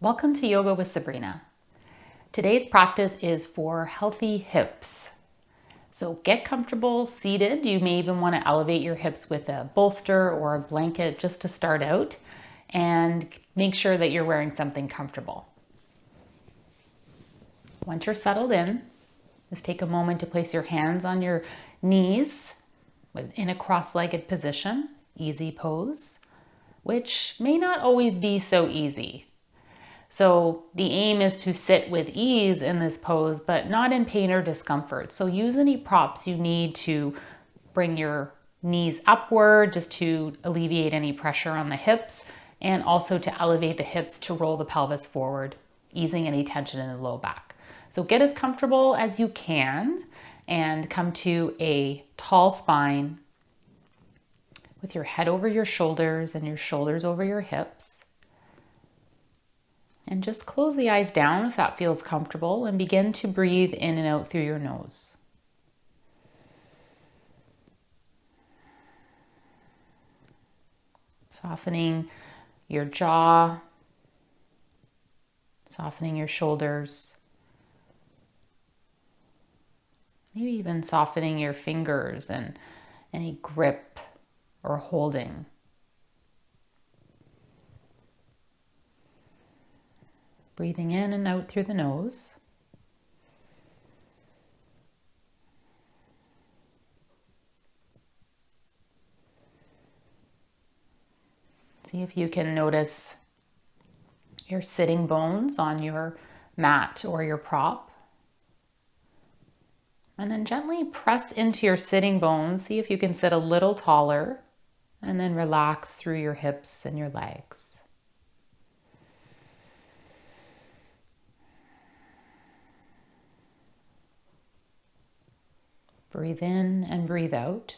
Welcome to Yoga with Sabrina. Today's practice is for healthy hips. So get comfortable seated. You may even want to elevate your hips with a bolster or a blanket just to start out, and make sure that you're wearing something comfortable. Once you're settled in, just take a moment to place your hands on your knees in a cross-legged position, easy pose, which may not always be so easy. So the aim is to sit with ease in this pose, but not in pain or discomfort. So use any props you need to bring your knees upward, just to alleviate any pressure on the hips, and also to elevate the hips to roll the pelvis forward, easing any tension in the low back. So get as comfortable as you can and come to a tall spine with your head over your shoulders and your shoulders over your hips. And just close the eyes down if that feels comfortable, and begin to breathe in and out through your nose. Softening your jaw, softening your shoulders, maybe even softening your fingers and any grip or holding. Breathing in and out through the nose. See if you can notice your sitting bones on your mat or your prop. And then gently press into your sitting bones. See if you can sit a little taller, and then relax through your hips and your legs. Breathe in and breathe out.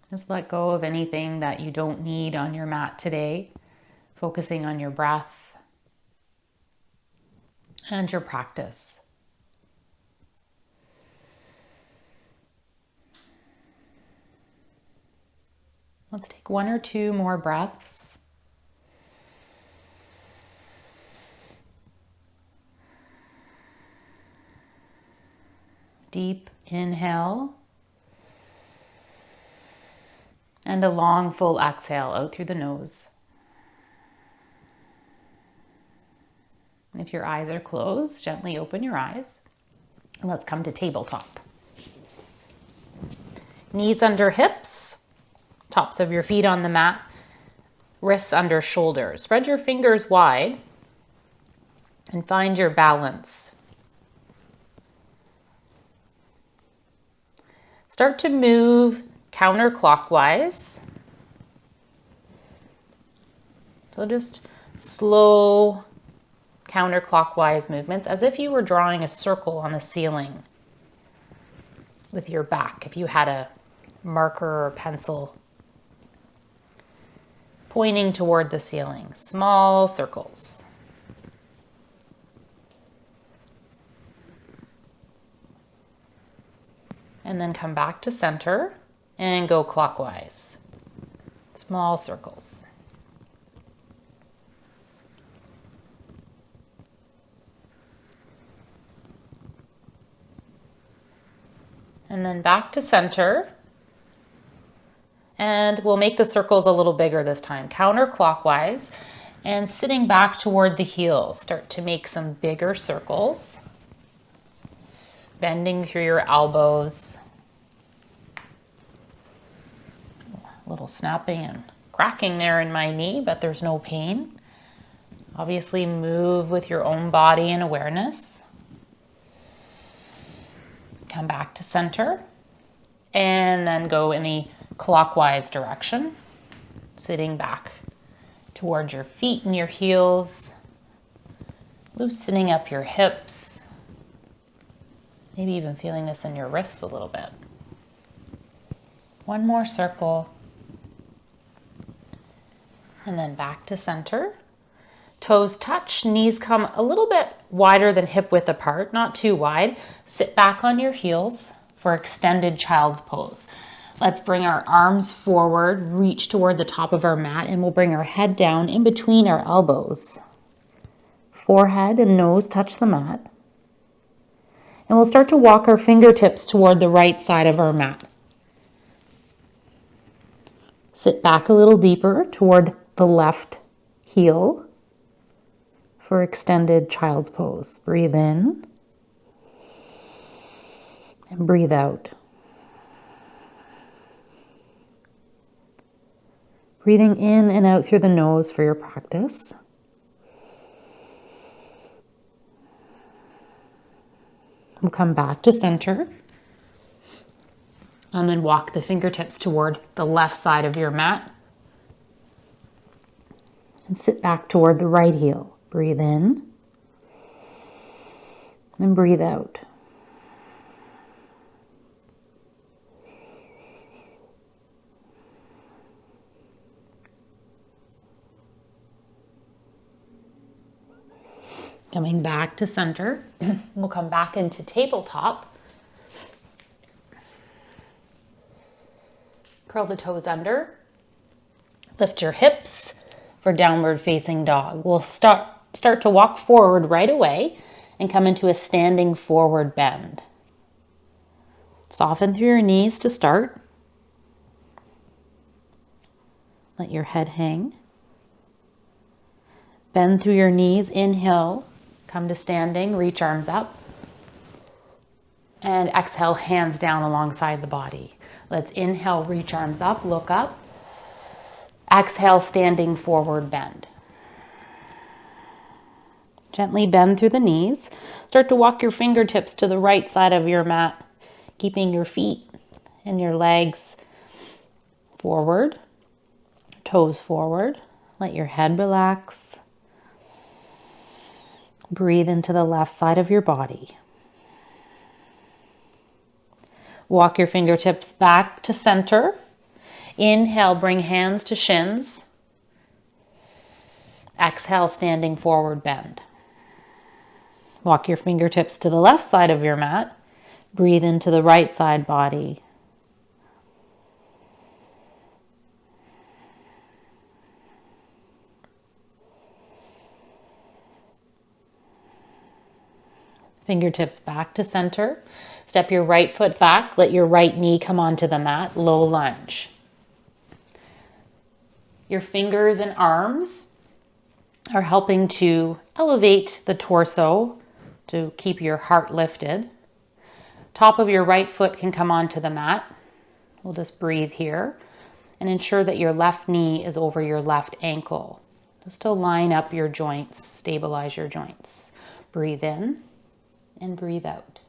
Just let go of anything that you don't need on your mat today, focusing on your breath and your practice. Let's take one or two more breaths. Deep inhale and a long full exhale out through the nose. If your eyes are closed, gently open your eyes. And let's come to tabletop. Knees under hips, tops of your feet on the mat, wrists under shoulders. Spread your fingers wide and find your balance. Start to move counterclockwise. So just slow counterclockwise movements, as if you were drawing a circle on the ceiling with your back, if you had a marker or pencil pointing toward the ceiling. Small circles. And then come back to center and go clockwise. Small circles. And then back to center. And we'll make the circles a little bigger this time. Counterclockwise and sitting back toward the heels. Start to make some bigger circles. Bending through your elbows. A little snapping and cracking there in my knee, but there's no pain. Obviously move with your own body and awareness. Come back to center and then go in the clockwise direction, sitting back towards your feet and your heels, loosening up your hips, maybe even feeling this in your wrists a little bit. One more circle, and then back to center. Toes touch, knees come a little bit wider than hip width apart, not too wide. Sit back on your heels for extended child's pose. Let's bring our arms forward, reach toward the top of our mat, and we'll bring our head down in between our elbows. Forehead and nose touch the mat. And we'll start to walk our fingertips toward the right side of our mat. Sit back a little deeper toward the left heel for extended child's pose. Breathe in and breathe out. Breathing in and out through the nose for your practice. We'll come back to center. And then walk the fingertips toward the left side of your mat. And sit back toward the right heel. Breathe in. And breathe out. Coming back to center, we'll come back into tabletop. Curl the toes under. Lift your hips for downward facing dog. We'll start to walk forward right away and come into a standing forward bend. Soften through your knees to start. Let your head hang. Bend through your knees, inhale. Come to standing, reach arms up. And exhale, hands down alongside the body. Let's inhale, reach arms up, look up. Exhale, standing forward bend. Gently bend through the knees. Start to walk your fingertips to the right side of your mat, keeping your feet and your legs forward, toes forward. Let your head relax. Breathe into the left side of your body. Walk your fingertips back to center. Inhale, bring hands to shins. Exhale, standing forward bend. Walk your fingertips to the left side of your mat. Breathe into the right side body. Fingertips back to center. Step your right foot back. Let your right knee come onto the mat. Low lunge. Your fingers and arms are helping to elevate the torso to keep your heart lifted. Top of your right foot can come onto the mat. We'll just breathe here and ensure that your left knee is over your left ankle. Just to line up your joints, stabilize your joints. Breathe in and breathe out.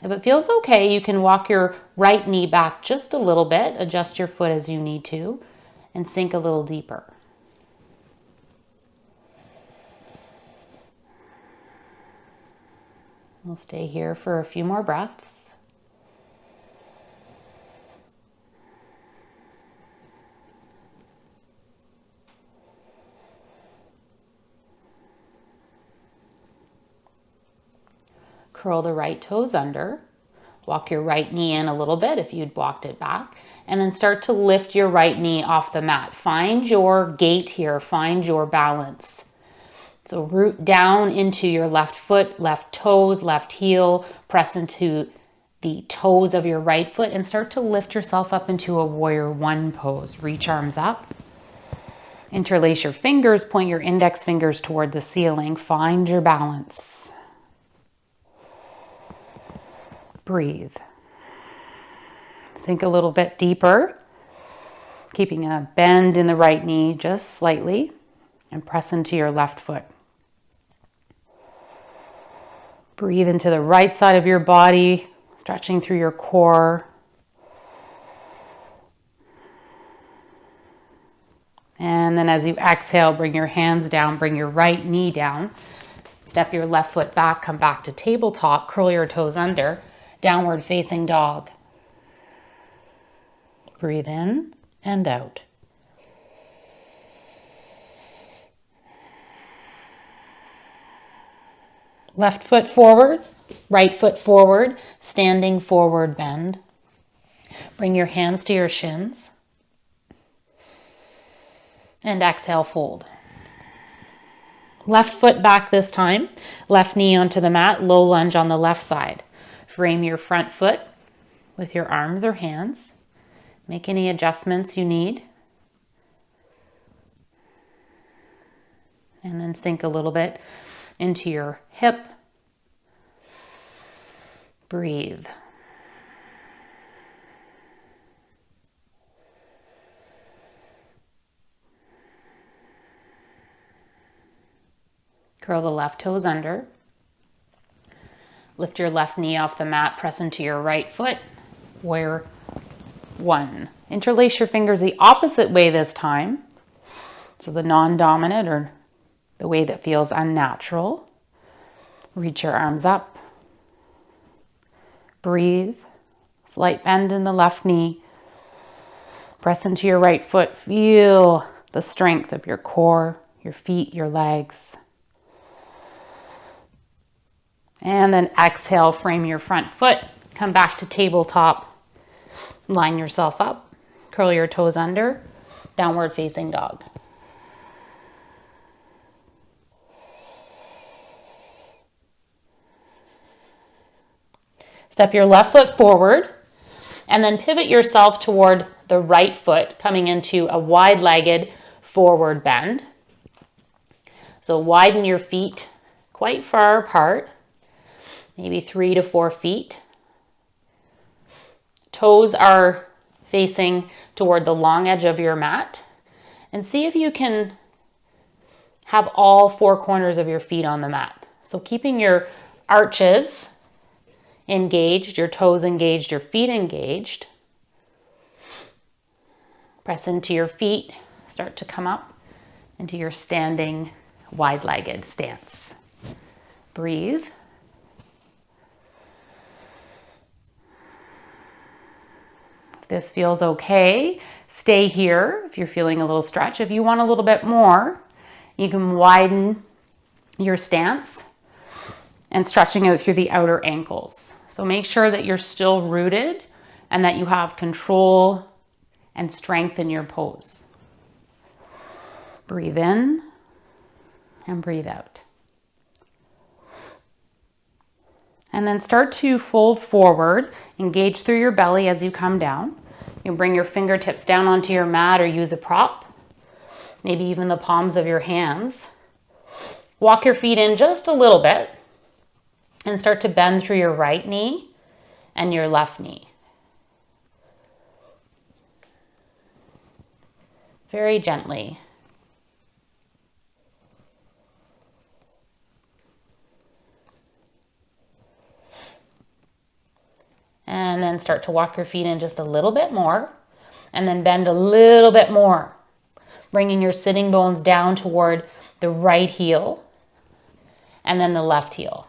If it feels okay, you can walk your right knee back just a little bit, adjust your foot as you need to, and sink a little deeper. We'll stay here for a few more breaths. Curl the right toes under. Walk your right knee in a little bit if you'd walked it back. And then start to lift your right knee off the mat. Find your gait here. Find your balance. So root down into your left foot, left toes, left heel. Press into the toes of your right foot and start to lift yourself up into a warrior one pose. Reach arms up. Interlace your fingers. Point your index fingers toward the ceiling. Find your balance. Breathe. Sink a little bit deeper, keeping a bend in the right knee just slightly, and press into your left foot. Breathe into the right side of your body, stretching through your core. And then as you exhale, bring your hands down, bring your right knee down. Step your left foot back, come back to tabletop, curl your toes under. Downward facing dog. Breathe in and out. Left foot forward, Right foot forward, standing forward bend. Bring your hands to your shins. And exhale, fold. Left foot back this time. Left knee onto the mat, low lunge on the left side. Frame your front foot with your arms or hands. Make any adjustments you need. And then sink a little bit into your hip. Breathe. Curl the left toes under. Lift your left knee off the mat, press into your right foot. Warrior one. Interlace your fingers the opposite way this time. So the non-dominant, or the way that feels unnatural. Reach your arms up. Breathe. Slight bend in the left knee. Press into your right foot. Feel the strength of your core, your feet, your legs. And then exhale, frame your front foot. Come back to tabletop. Line yourself up. Curl your toes under. Downward facing dog. Step your left foot forward and then pivot yourself toward the right foot, coming into a wide-legged forward bend. So widen your feet quite far apart, maybe 3 to 4 feet. Toes are facing toward the long edge of your mat, and see if you can have all 4 corners of your feet on the mat. So keeping your arches engaged, your toes engaged, your feet engaged. Press into your feet, start to come up into your standing wide-legged stance. Breathe. If this feels okay, stay here if you're feeling a little stretch. If you want a little bit more, you can widen your stance and stretching out through the outer ankles. So make sure that you're still rooted and that you have control and strength in your pose. Breathe in and breathe out. And then start to fold forward, engage through your belly as you come down. You can bring your fingertips down onto your mat or use a prop, maybe even the palms of your hands. Walk your feet in just a little bit and start to bend through your right knee and your left knee. Very gently. And then start to walk your feet in just a little bit more, and then bend a little bit more, bringing your sitting bones down toward the right heel and then the left heel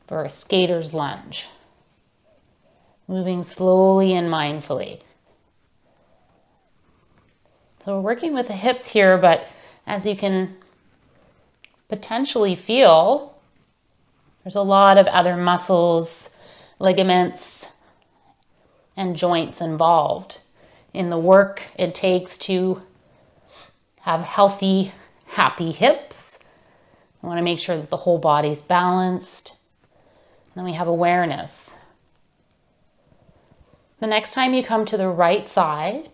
for a skater's lunge. Moving slowly and mindfully. So we're working with the hips here, but as you can potentially feel, there's a lot of other muscles, ligaments, and joints involved in the work it takes to have healthy, happy hips. We want to make sure that the whole body's balanced. And then we have awareness. The next time you come to the right side,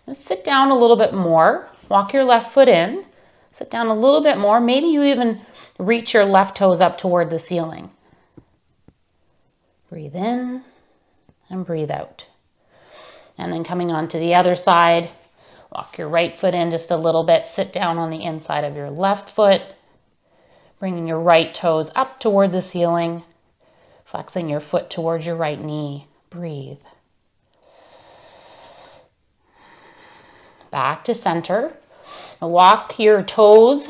just sit down a little bit more. Walk your left foot in. Sit down a little bit more. Maybe you even reach your left toes up toward the ceiling. Breathe in and breathe out. And then coming on to the other side, walk your right foot in just a little bit. Sit down on the inside of your left foot, bringing your right toes up toward the ceiling, flexing your foot towards your right knee. Breathe. Back to center. Walk your toes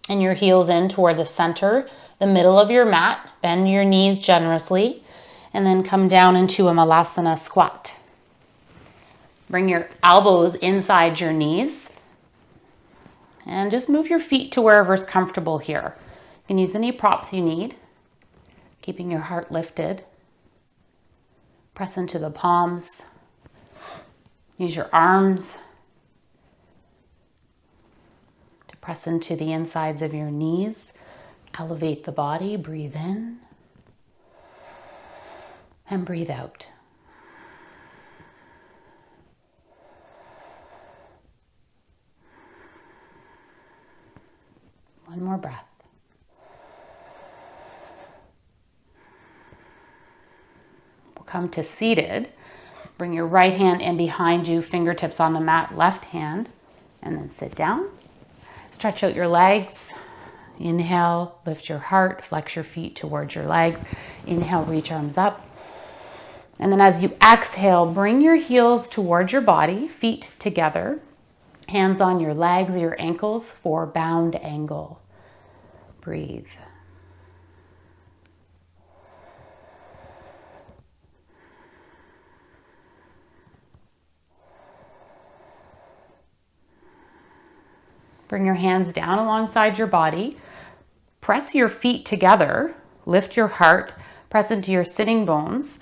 and your heels in toward the center, the middle of your mat. Bend your knees generously and then come down into a Malasana squat. Bring your elbows inside your knees and just move your feet to wherever's comfortable here. You can use any props you need, keeping your heart lifted. Press into the palms. Use your arms to press into the insides of your knees. Elevate the body. Breathe in and breathe out. One more breath. We'll come to seated. Bring your right hand in behind you, fingertips on the mat, left hand, and then sit down. Stretch out your legs. Inhale, lift your heart, flex your feet towards your legs. Inhale, reach arms up. And then as you exhale, bring your heels towards your body, feet together, hands on your legs, your ankles for bound angle. Breathe. Bring your hands down alongside your body. Press your feet together. Lift your heart. Press into your sitting bones.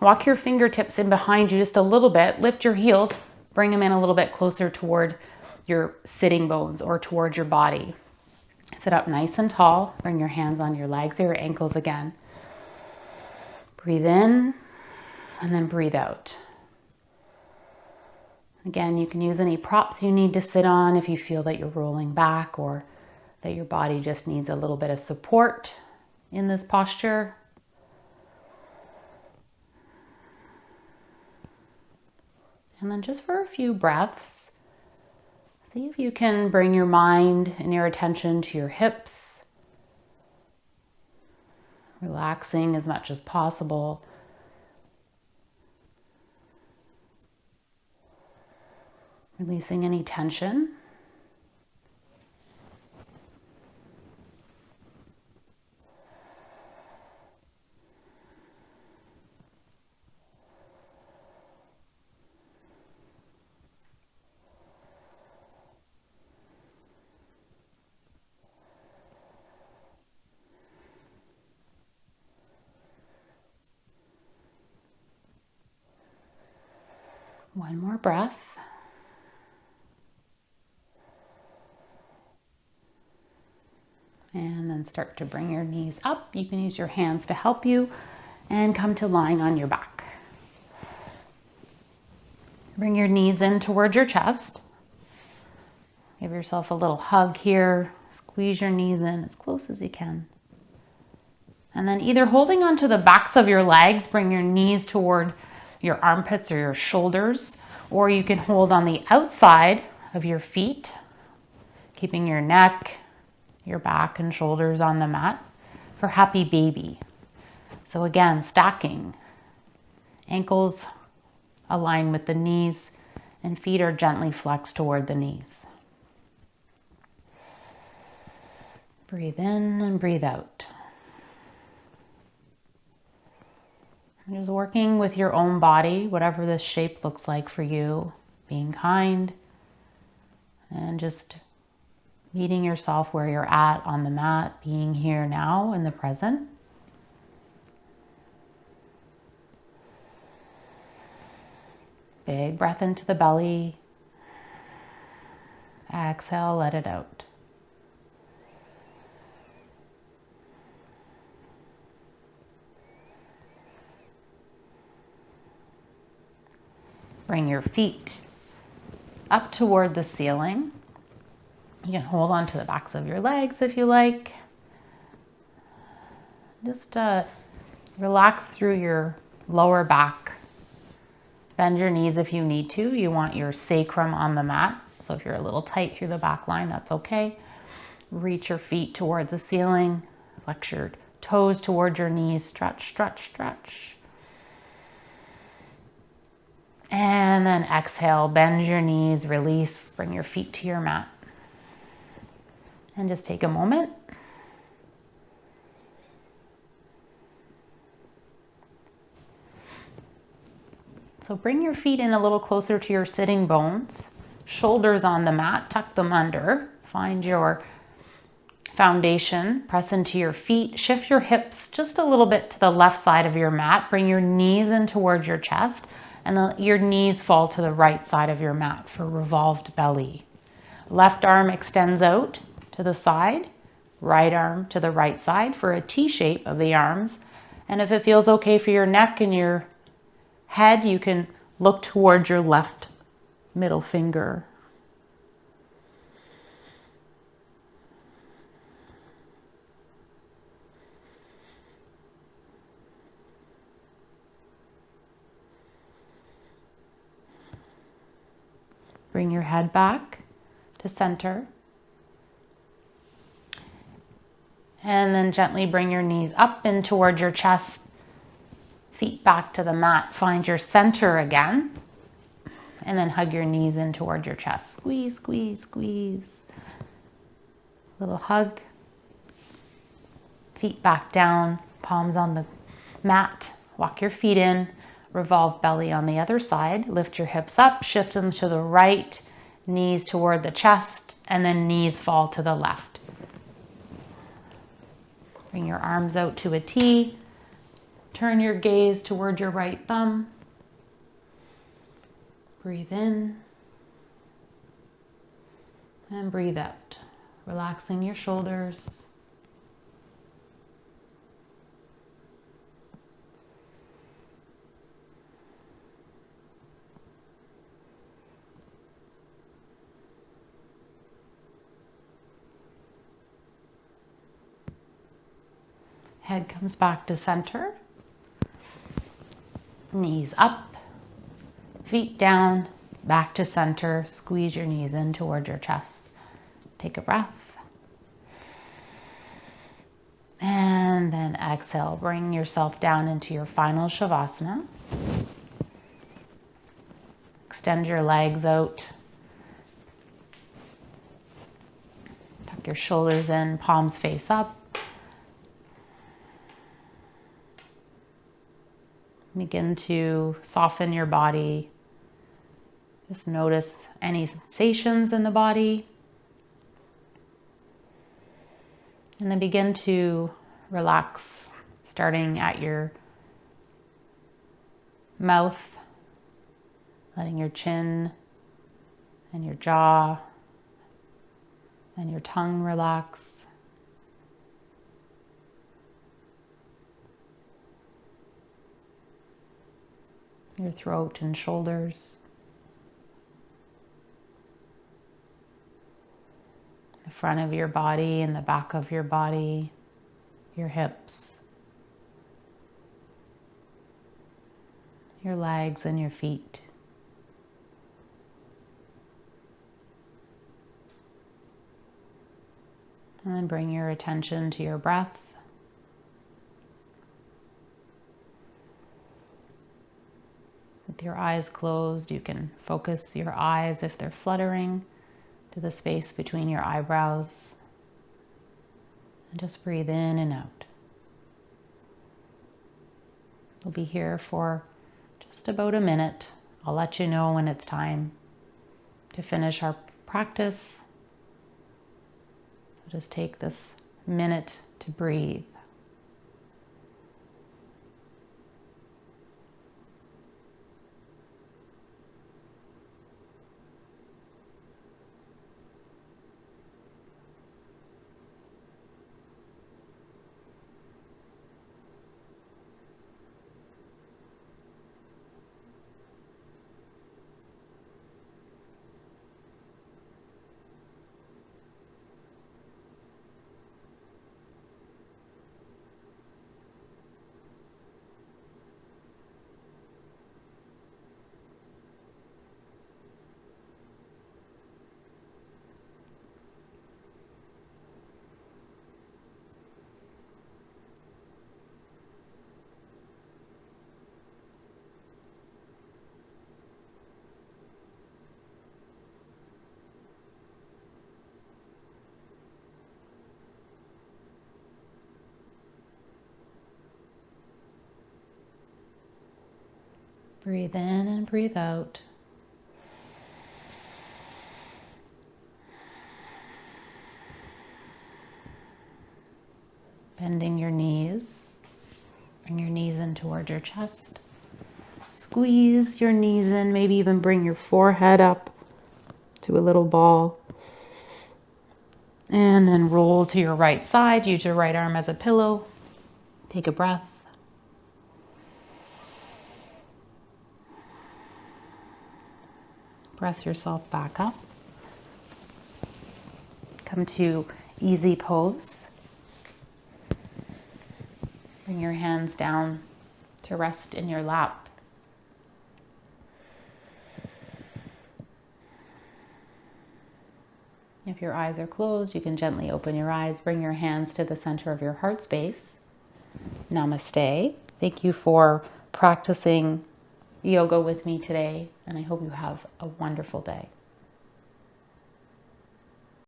Walk your fingertips in behind you just a little bit. Lift your heels. Bring them in a little bit closer toward your sitting bones or toward your body. Sit up nice and tall. Bring your hands on your legs or your ankles again. Breathe in and then breathe out. Again, you can use any props you need to sit on if you feel that you're rolling back or that your body just needs a little bit of support in this posture. And then just for a few breaths, see if you can bring your mind and your attention to your hips, relaxing as much as possible. Releasing any tension. One more breath. And then start to bring your knees up. You can use your hands to help you and come to lying on your back. Bring your knees in toward your chest. Give yourself a little hug here. Squeeze your knees in as close as you can. And then either holding onto the backs of your legs, bring your knees toward your armpits or your shoulders, or you can hold on the outside of your feet, keeping your neck, your back and shoulders on the mat for happy baby. So again, stacking. Ankles align with the knees and feet are gently flexed toward the knees. Breathe in and breathe out. And just working with your own body, whatever this shape looks like for you, being kind and just meeting yourself where you're at on the mat, being here now in the present. Big breath into the belly. Exhale, let it out. Bring your feet up toward the ceiling. You can hold on to the backs of your legs if you like. Just relax through your lower back. Bend your knees if you need to. You want your sacrum on the mat. So if you're a little tight through the back line, that's okay. Reach your feet towards the ceiling. Flex your toes towards your knees. Stretch, stretch, stretch. And then exhale, bend your knees, release, bring your feet to your mat. And just take a moment. So bring your feet in a little closer to your sitting bones. Shoulders on the mat, tuck them under. Find your foundation, press into your feet, shift your hips just a little bit to the left side of your mat, bring your knees in towards your chest, and let your knees fall to the right side of your mat for revolved belly. Left arm extends out to the side, right arm to the right side for a T shape of the arms. And if it feels okay for your neck and your head, you can look towards your left middle finger. Bring your head back to center. And then gently bring your knees up and toward your chest, feet back to the mat. Find your center again. And then hug your knees in toward your chest. Squeeze, squeeze, squeeze. Little hug. Feet back down, palms on the mat. Walk your feet in. Revolve belly on the other side. Lift your hips up, shift them to the right, knees toward the chest, and then knees fall to the left. Bring your arms out to a T. Turn your gaze toward your right thumb. Breathe in and breathe out, relaxing your shoulders. Head comes back to center. Knees up, feet down, back to center. Squeeze your knees in toward your chest. Take a breath. And then exhale. Bring yourself down into your final Shavasana. Extend your legs out. Tuck your shoulders in, palms face up. Begin to soften your body. Just notice any sensations in the body. And then begin to relax, starting at your mouth, letting your chin and your jaw and your tongue relax. Your throat and shoulders. The front of your body and the back of your body, your hips, your legs and your feet. And then bring your attention to your breath. With your eyes closed, you can focus your eyes, if they're fluttering, to the space between your eyebrows. And just breathe in and out. We'll be here for just about a minute. I'll let you know when it's time to finish our practice. So just take this minute to breathe. Breathe in and breathe out. Bending your knees. Bring your knees in toward your chest. Squeeze your knees in, maybe even bring your forehead up to a little ball. And then roll to your right side. Use your right arm as a pillow. Take a breath. Press yourself back up. Come to easy pose. Bring your hands down to rest in your lap. If your eyes are closed, you can gently open your eyes. Bring your hands to the center of your heart space. Namaste. Thank you for practicing yoga with me today, and I hope you have a wonderful day.